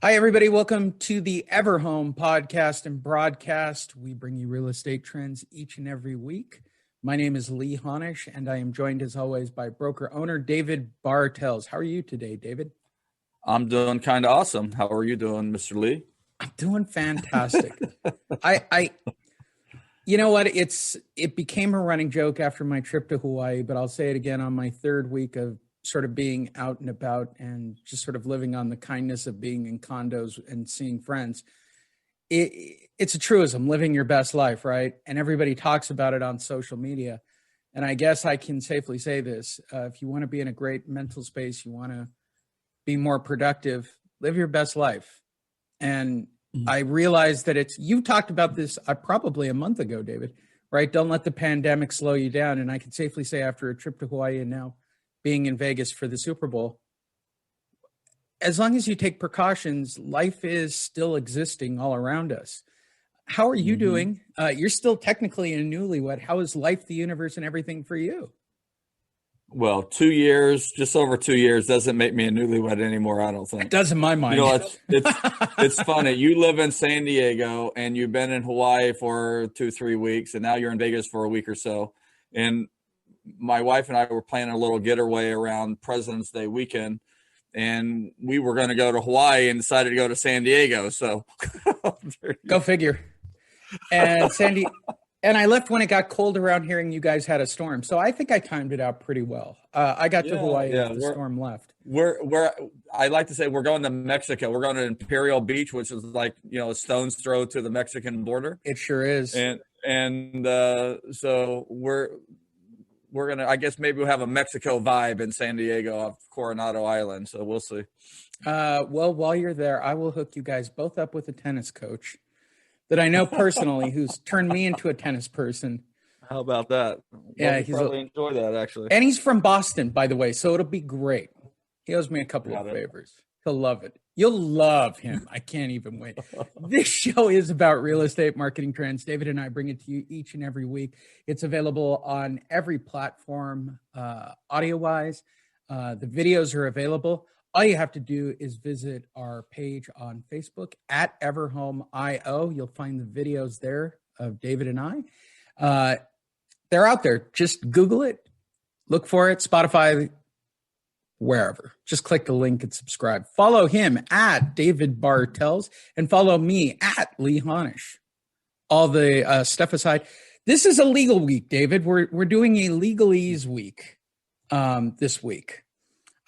Hi, everybody. Welcome to the Everhome podcast and broadcast. We bring you real estate trends each and every week. My name is Lee Honish, and I am joined, as always, by broker owner David Bartels. How are you today, David? I'm doing kind of awesome. How are you doing, Mr. Lee? I'm doing fantastic. You know what? It became a running joke after my trip to Hawaii, but I'll say it again on my third week of sort of being out and about and just sort of living on the kindness of being in condos and seeing friends. It's a truism, living your best life, right? And everybody talks about it on social media. And I guess I can safely say this. If you want to be in a great mental space, you want to be more productive, live your best life. And I realized that you talked about this probably a month ago, David, right? Don't let the pandemic slow you down. And I can safely say after a trip to Hawaii and now being in Vegas for the Super Bowl, as long as you take precautions, life is still existing all around us. How are you doing? You're still technically a newlywed. How is life, the universe, and everything for you? Well, 2 years, just over 2 years, doesn't make me a newlywed anymore, I don't think. It does in my mind. You know, it's funny. You live in San Diego and you've been in Hawaii for 2-3 weeks, and now you're in Vegas for a week or so. And my wife and I were planning a little getaway around President's Day weekend, and we were going to go to Hawaii and decided to go to San Diego. So go figure. And and I left when it got cold around here, and you guys had a storm. So I think I timed it out pretty well. I got to Hawaii as the storm left. I like to say we're going to Mexico. We're going to Imperial Beach, which is like, a stone's throw to the Mexican border. It sure is. So we're going to, I guess maybe we'll have a Mexico vibe in San Diego off Coronado Island. So we'll see. Well, while you're there, I will hook you guys both up with a tennis coach that I know personally, who's turned me into a tennis person. How about that? Yeah, he'll probably enjoy that, actually. And he's from Boston, by the way, so it'll be great. He owes me a couple of favors. He'll love it. You'll love him. I can't even wait. This show is about real estate marketing trends. David and I bring it to you each and every week. It's available on every platform, audio-wise. The videos are available. All you have to do is visit our page on Facebook at Everhome.io. You'll find the videos there of David and I. They're out there. Just Google it. Look for it. Spotify, wherever. Just click the link and subscribe. Follow him at David Bartels and follow me at Lee Honish. All the stuff aside, this is a legal week, David. We're doing a legalese week this week.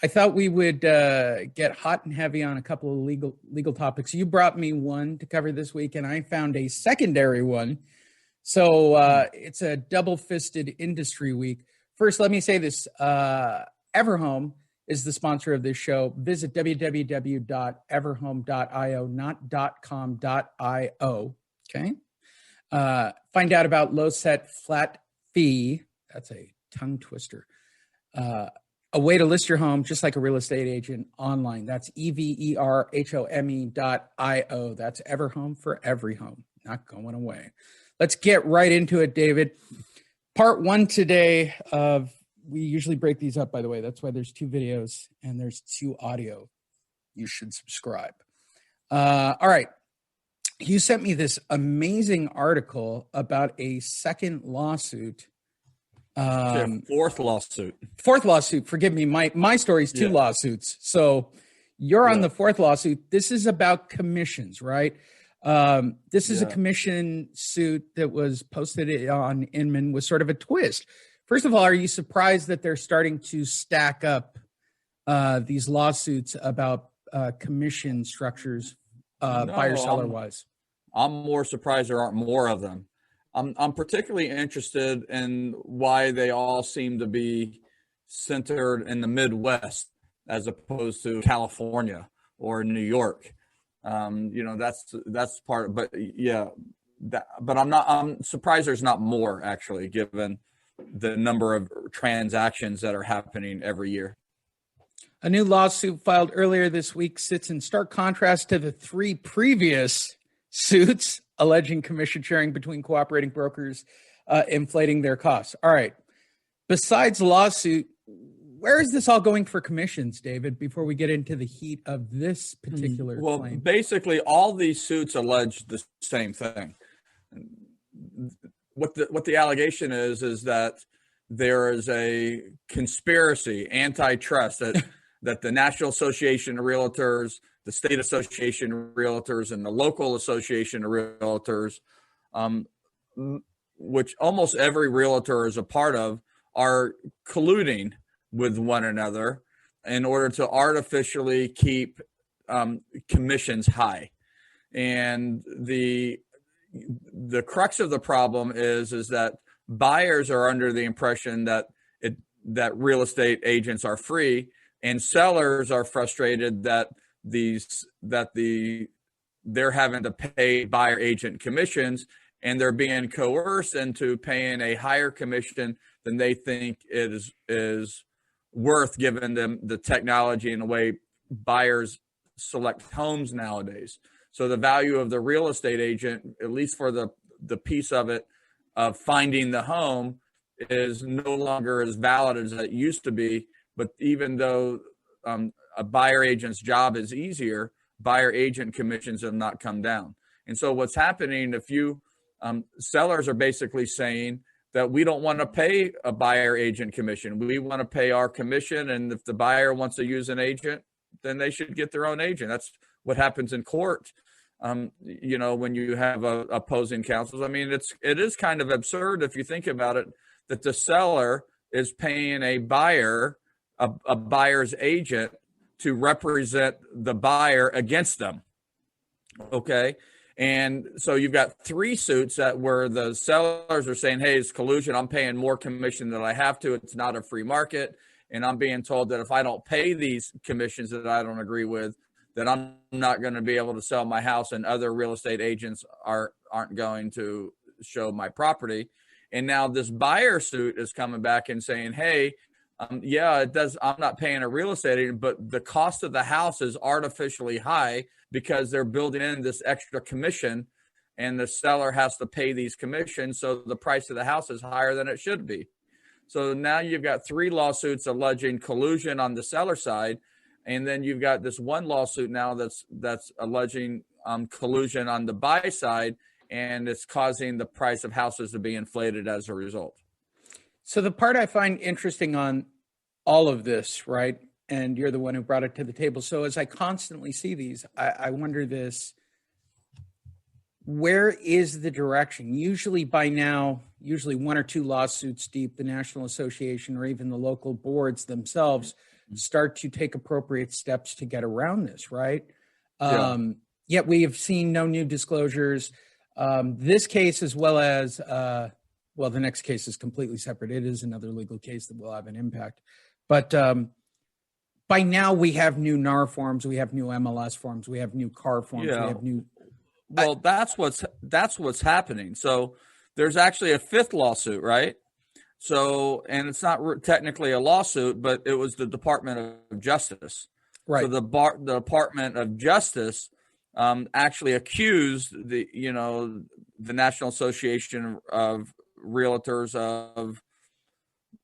I thought we would get hot and heavy on a couple of legal topics. You brought me one to cover this week, and I found a secondary one. So it's a double-fisted industry week. First, let me say this. Everhome is the sponsor of this show. Visit www.everhome.io, not .com.io, okay? Find out about low-set flat fee. That's a tongue twister. A way to list your home just like a real estate agent online. That's everhome.io. That's Everhome for every home. Not going away. Let's get right into it, David. Part one today of, we usually break these up, by the way. That's why there's 2 videos and there's 2 audio. You should subscribe. All right. You sent me this amazing article about a second lawsuit. Fourth lawsuit. Forgive me. My story's 2 lawsuits. So you're on the 4th lawsuit. This is about commissions, right? This is a commission suit that was posted on Inman with sort of a twist. First of all, are you surprised that they're starting to stack up these lawsuits about commission structures, buyer-seller wise? I'm more surprised there aren't more of them. I'm particularly interested in why they all seem to be centered in the Midwest as opposed to California or New York. That's part. But I'm surprised there's not more, actually, given the number of transactions that are happening every year. A new lawsuit filed earlier this week sits in stark contrast to the 3 previous suits alleging commission sharing between cooperating brokers, inflating their costs. All right. Besides lawsuit, where is this all going for commissions, David, before we get into the heat of this particular claim? Basically, all these suits allege the same thing. What the allegation is that there is a conspiracy, antitrust, that the National Association of Realtors, the State Association of Realtors, and the local Association of Realtors, which almost every realtor is a part of, are colluding with one another in order to artificially keep commissions high. And the crux of the problem is that buyers are under the impression that real estate agents are free, and sellers are frustrated that they're having to pay buyer agent commissions, and they're being coerced into paying a higher commission than they think it is worth, given them the technology and the way buyers select homes nowadays. So the value of the real estate agent, at least for the piece of it of finding the home, is no longer as valid as it used to be. But even though a buyer agent's job is easier, buyer agent commissions have not come down. And so what's happening, if you sellers are basically saying that we don't want to pay a buyer agent commission. We want to pay our commission. And if the buyer wants to use an agent, then they should get their own agent. That's what happens in court. When you have opposing counsels. I mean, it is kind of absurd if you think about it, that the seller is paying a buyer, a buyer's agent, to represent the buyer against them. Okay. And so you've got three suits where the sellers are saying, hey, it's collusion. I'm paying more commission than I have to. It's not a free market. And I'm being told that if I don't pay these commissions that I don't agree with, that I'm not going to be able to sell my house, and other real estate agents aren't going to show my property. And now this buyer suit is coming back and saying, hey, it does. I'm not paying a real estate agent, but the cost of the house is artificially high because they're building in this extra commission, and the seller has to pay these commissions. So the price of the house is higher than it should be. So now you've got three lawsuits alleging collusion on the seller side. And then you've got this one lawsuit now that's alleging collusion on the buy side, and it's causing the price of houses to be inflated as a result. So the part I find interesting on all of this, right, and you're the one who brought it to the table. So as I constantly see these, I wonder this, where is the direction? Usually by now, one or two lawsuits deep, the National Association or even the local boards themselves start to take appropriate steps to get around this, right? Yet we have seen no new disclosures. This case, as well as, the next case is completely separate. It is another legal case that will have an impact. But by now we have new NAR forms, we have new MLS forms, we have new CAR forms, we have new. Well, that's what's happening. So there's actually a fifth lawsuit, right? So, and it's not technically a lawsuit, but it was the Department of Justice. Right. So the Department of Justice actually accused the National Association of Realtors of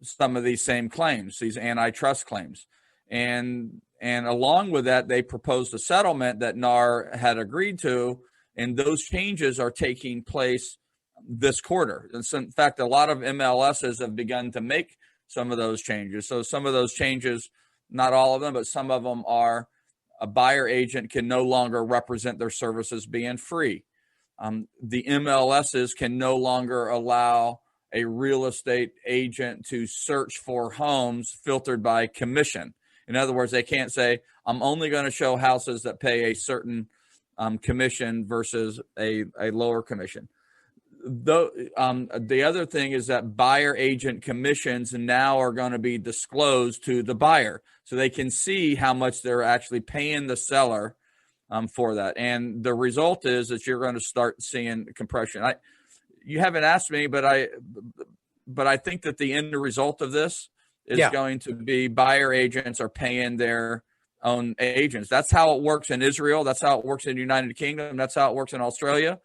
some of these same claims, these antitrust claims. And along with that, they proposed a settlement that NAR had agreed to, and those changes are taking place this quarter. And so, in fact, a lot of MLSs have begun to make some of those changes. So some of those changes, not all of them, but some of them are a buyer agent can no longer represent their services being free. The MLSs can no longer allow a real estate agent to search for homes filtered by commission. In other words, they can't say, I'm only going to show houses that pay a certain commission versus a lower commission. The other thing is that buyer agent commissions now are going to be disclosed to the buyer, so they can see how much they're actually paying the seller for that. And the result is that you're going to start seeing compression. You haven't asked me, but I think that the end result of this is going to be buyer agents are paying their own agents. That's how it works in Israel. That's how it works in the United Kingdom. That's how it works in Australia.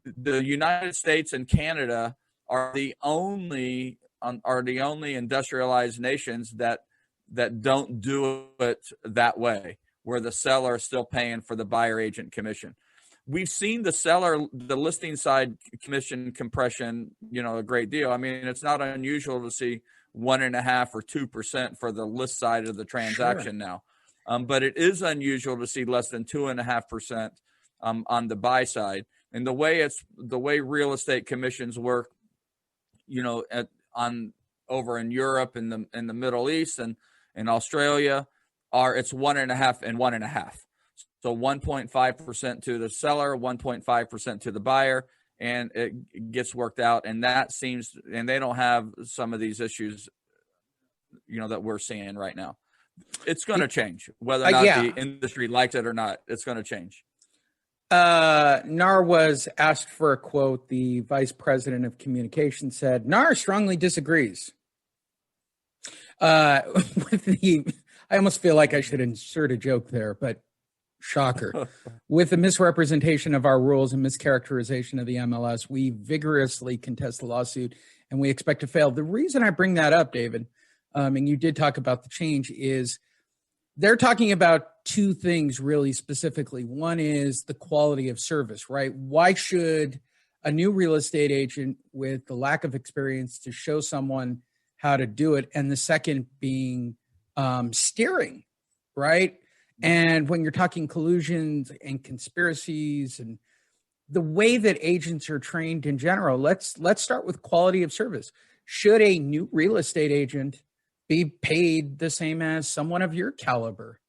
The United States and Canada are the only industrialized nations that that don't do it that way, where the seller is still paying for the buyer agent commission. We've seen the listing side commission compression, a great deal. I mean, it's not unusual to see 1.5% or 2% for the list side of the transaction now. But it is unusual to see less than 2.5% on the buy side. And the way real estate commissions work, over in Europe and the Middle East and Australia, it's 1.5% and 1.5%. So 1.5% to the seller, 1.5% to the buyer, and it gets worked out. And and they don't have some of these issues, that we're seeing right now. It's going to change, whether or not the industry likes it or not. It's going to change. NAR was asked for a quote. The vice president of communications said, NAR strongly disagrees. I almost feel like I should insert a joke there, but shocker. With the misrepresentation of our rules and mischaracterization of the MLS, we vigorously contest the lawsuit and we expect to fail. The reason I bring that up, David, and you did talk about the change, is they're talking about two things really specifically. One is the quality of service, right? Why should a new real estate agent with the lack of experience to show someone how to do it? And the second being steering, right? And when you're talking collusions and conspiracies and the way that agents are trained in general, let's start with quality of service. Should a new real estate agent be paid the same as someone of your caliber?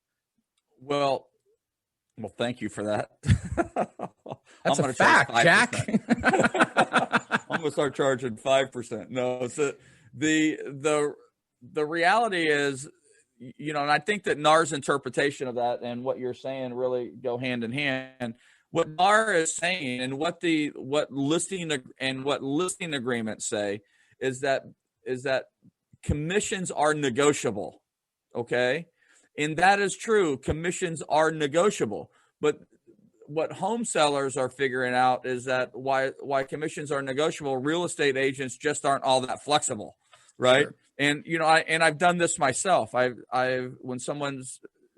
Well, thank you for that. That's a fact, Jack. I'm going to start charging 5%. No, so the reality is, and I think that NAR's interpretation of that and what you're saying really go hand in hand. What NAR is saying and what listing agreements say is that commissions are negotiable. Okay. And that is true. Commissions are negotiable. But what home sellers are figuring out is that why commissions are negotiable, real estate agents just aren't all that flexible. Right. Sure. And, I've done this myself.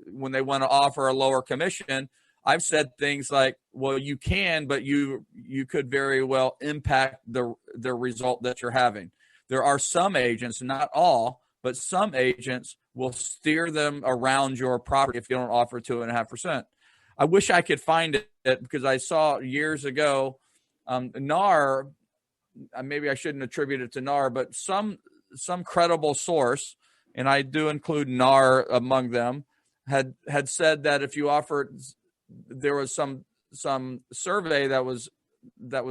when they want to offer a lower commission, I've said things like, well, you can, but you could very well impact the result that you're having. There are some agents, not all, but some agents will steer them around your property if you don't offer 2.5%. I wish I could find it because I saw years ago, NAR, maybe I shouldn't attribute it to NAR, but some credible source, and I do include NAR among them, had said that if you offered, there was some survey that was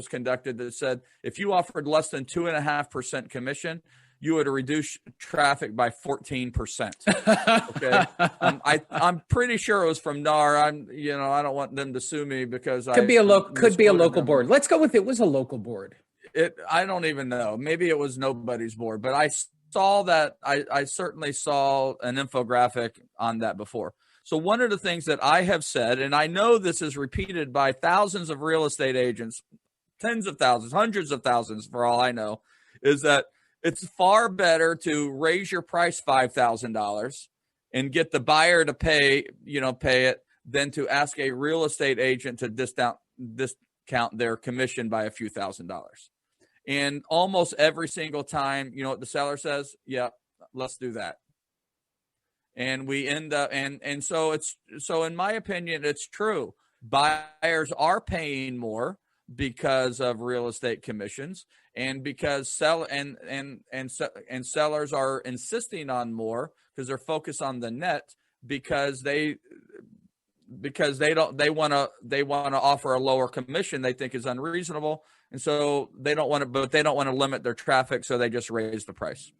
conducted that said if you offered less than 2.5% commission, you would reduce traffic by 14%. Okay, I'm pretty sure it was from NAR. I don't want them to sue me because could be a local board. Let's go with it was a local board. I don't even know. Maybe it was nobody's board, but I saw that. I certainly saw an infographic on that before. So one of the things that I have said, and I know this is repeated by thousands of real estate agents, tens of thousands, hundreds of thousands for all I know, is that it's far better to raise your price $5,000 and get the buyer to pay it than to ask a real estate agent to discount their commission by a few $1,000s. And almost every single time, what the seller says? Yeah, let's do that. And we end up, and so in my opinion, it's true. Buyers are paying more because of real estate commissions, and because sellers are insisting on more because they're focused on the net because they want to offer a lower commission they think is unreasonable, and so they don't want to limit their traffic, so they just raise the price.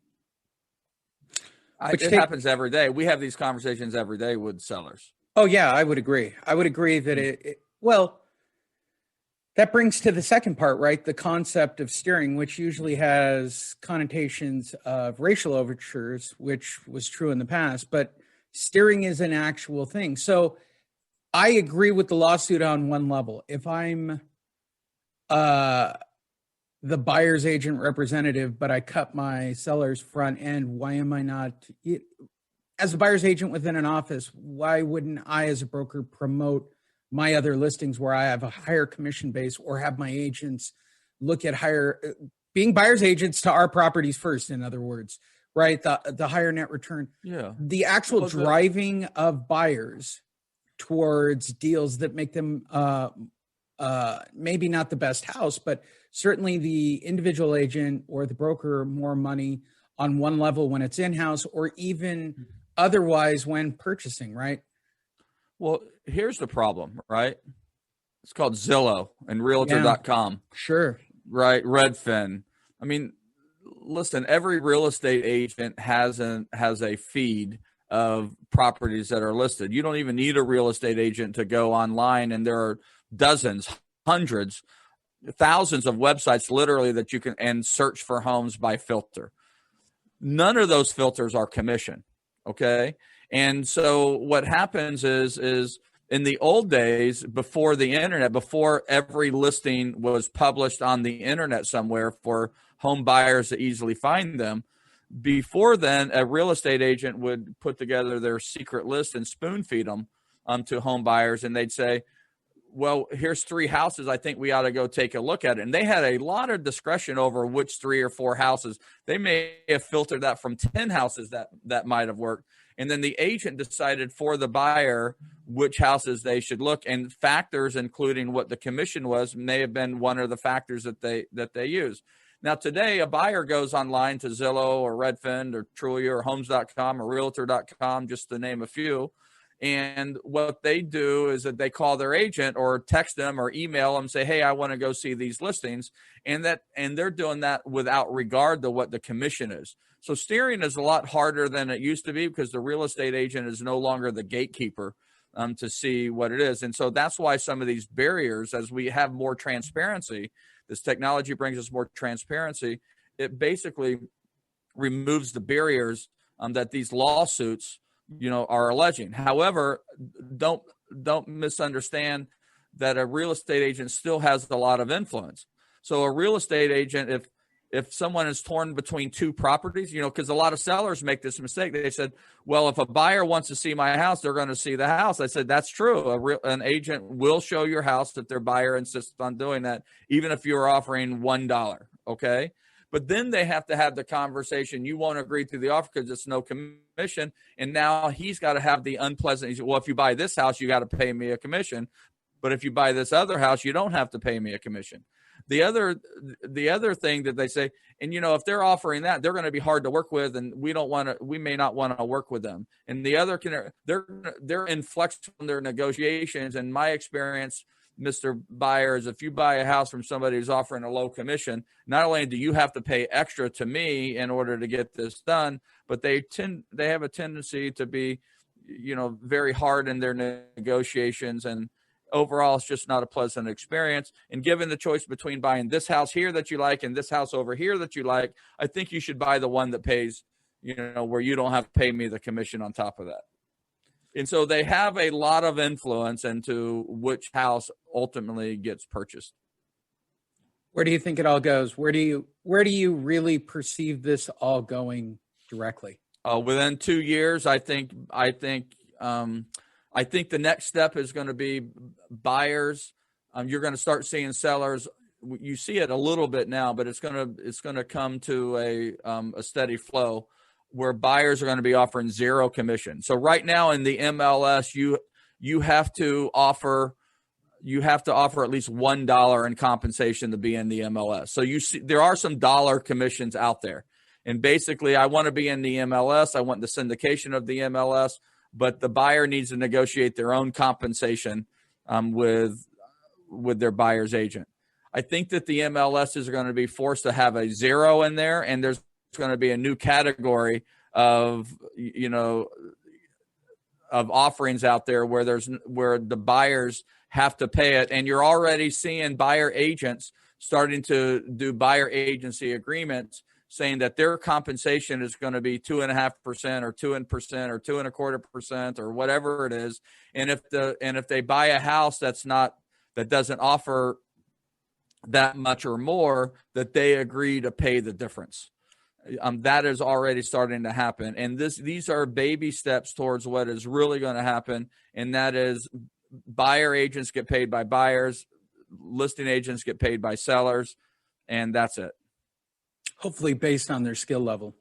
It happens every day. We have these conversations every day with sellers. Oh yeah, I would agree. That that brings to the second part, right? The concept of steering, which usually has connotations of racial overtures, which was true in the past, but steering is an actual thing. So I agree with the lawsuit on one level. If I'm the buyer's agent representative, but I cut my seller's front end, why am I not? as a buyer's agent within an office, why wouldn't I, as a broker, promote my other listings where I have a higher commission base, or have my agents look at being buyer's agents to our properties first, in other words, right? The higher net return. Yeah. The actual driving of buyers towards deals that make them maybe not the best house, but certainly the individual agent or the broker more money on one level when it's in-house, or even otherwise when purchasing, right? Well, here's the problem, right? It's called Zillow and Realtor.com. Yeah, sure. Right. Redfin. I mean, listen, every real estate agent has a feed of properties that are listed. You don't even need a real estate agent to go online, and there are dozens, hundreds, thousands of websites literally that you can and search for homes by filter. None of those filters are commission. Okay. And so what happens is in the old days, before the internet, before every listing was published on the internet somewhere for home buyers to easily find them, before then, a real estate agent would put together their secret list and spoon feed them to home buyers. And they'd say, well, here's 3 houses. I think we ought to go take a look at it. And they had a lot of discretion over which 3 or 4 houses. They may have filtered that from 10 houses that might have worked. And then the agent decided for the buyer which houses they should look, and factors, including what the commission was, may have been one of the factors that they use. Now, today, a buyer goes online to Zillow or Redfin or Trulia or Homes.com or Realtor.com, just to name a few. And what they do is that they call their agent or text them or email them, say, hey, I want to go see these listings. And they're doing that without regard to what the commission is. So steering is a lot harder than it used to be, because the real estate agent is no longer the gatekeeper to see what it is. And so that's why some of these barriers, as we have more transparency, this technology brings us more transparency. It basically removes the barriers that these lawsuits are alleging. However, don't misunderstand that a real estate agent still has a lot of influence. So a real estate agent, if someone is torn between 2 properties, because a lot of sellers make this mistake. They said, well, if a buyer wants to see my house, they're going to see the house. I said, that's true. An agent will show your house if their buyer insists on doing that, even if you're offering $1. Okay. But then they have to have the conversation. You won't agree to the offer because it's no commission. And now he's got to have the unpleasant. Well, if you buy this house, you got to pay me a commission. But if you buy this other house, you don't have to pay me a commission. The other thing that they say, and if they're offering that, they're going to be hard to work with, and we may not want to work with them. And the other, they're in flex on their negotiations. And my experience, Mr. Buyer, is if you buy a house from somebody who's offering a low commission, not only do you have to pay extra to me in order to get this done, but they have a tendency to be, very hard in their negotiations, and overall, it's just not a pleasant experience. And given the choice between buying this house here that you like and this house over here that you like, I think you should buy the one that pays, where you don't have to pay me the commission on top of that. And so they have a lot of influence into which house ultimately gets purchased. Where do you think it all goes? Where do you really perceive this all going directly? Within 2 years, I think the next step is going to be buyers. You're going to start seeing sellers. You see it a little bit now, but it's going to come to a steady flow where buyers are going to be offering 0 commission. So right now in the MLS, you have to offer at least $1 in compensation to be in the MLS. So you see there are some dollar commissions out there. And basically, I want to be in the MLS. I want the syndication of the MLS. But the buyer needs to negotiate their own compensation with their buyer's agent. I think that the MLSs are going to be forced to have a 0 in there, and there's going to be a new category of offerings out there where the buyers have to pay it. And you're already seeing buyer agents starting to do buyer agency agreements, saying that their compensation is going to be 2.5% or 2% or 2.25% or whatever it is. And if they buy a house that doesn't offer that much or more, that they agree to pay the difference. That is already starting to happen. And these are baby steps towards what is really going to happen. And that is buyer agents get paid by buyers, listing agents get paid by sellers, and that's it. Hopefully based on their skill level.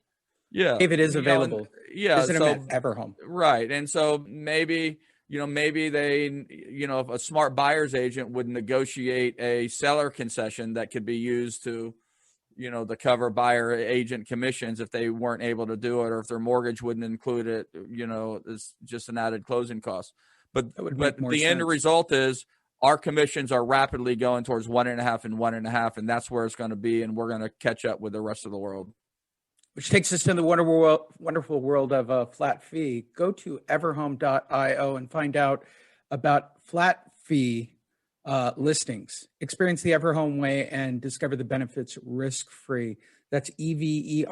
Yeah. If it is available. Visit them at Everhome. Right. And so maybe they, if a smart buyer's agent would negotiate a seller concession that could be used to, to cover buyer agent commissions if they weren't able to do it, or if their mortgage wouldn't include it, it's just an added closing cost. But the end result is our commissions are rapidly going towards 1.5 and 1.5, and that's where it's going to be. And we're going to catch up with the rest of the world. Which takes us to the wonderful world of a flat fee. Go to everhome.io and find out about flat fee listings. Experience the Everhome way and discover the benefits risk-free. That's everhome.io.